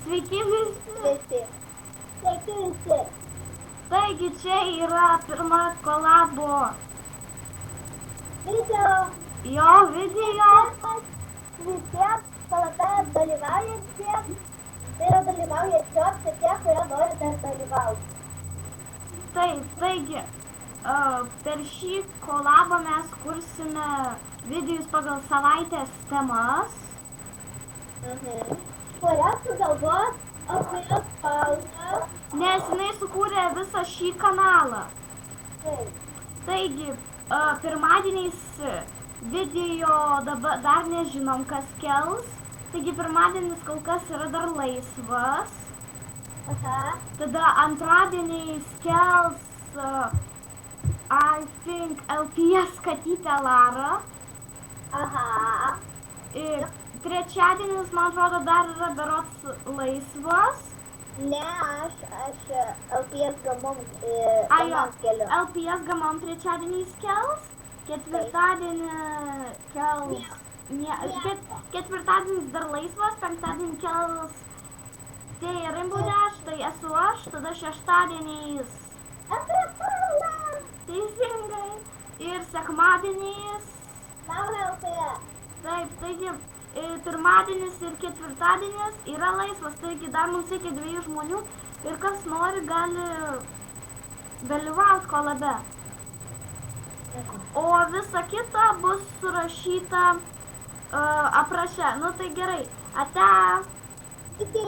Sveiki visi. Visi. Sveiki visi. Taigi čia yra pirma kolabo Video. jo video. Visiems kolabe dalyvaujantiems. Tai yra dalyvaujančioms ir tie, kurie nori dar dalyvauti. Taip, taigi per šį kolabą mes kursime videos pagal savaitės temas. Kurias sugalvos Auklijos Paula. Nes jinai sukūrė visą šį kanalą. Taip. Taigi, pirmadieniais video dabar dar nežinom, kas kels. Taigi, pirmadienis kol kas yra dar laisvas. Aha. Tada antradieniais kels, I think, LPS katytė Lara. Aha. Ir trečiadienis, man atrodo, dar yra berods laisvas. Ne, aš LPS gamom keliu. LPS gamom trečiadieniais kels. Ketvirtadienį kels... Ketvirtadienis dar laisvas, penktadienį kels tai Rainbow Dash, tai esu aš, tada šeštadieniais... Teisingai. Ir sekmadieniais... Laura LPS. Taip, taigi pirmadienis ir ketvirtadienis yra laisvas, taigi dar mums reikia 2 žmonių ir kas nori gali dalyvauti kolabe. O visa kita bus surašyta apraše. Nu tai gerai. Ate. Iki.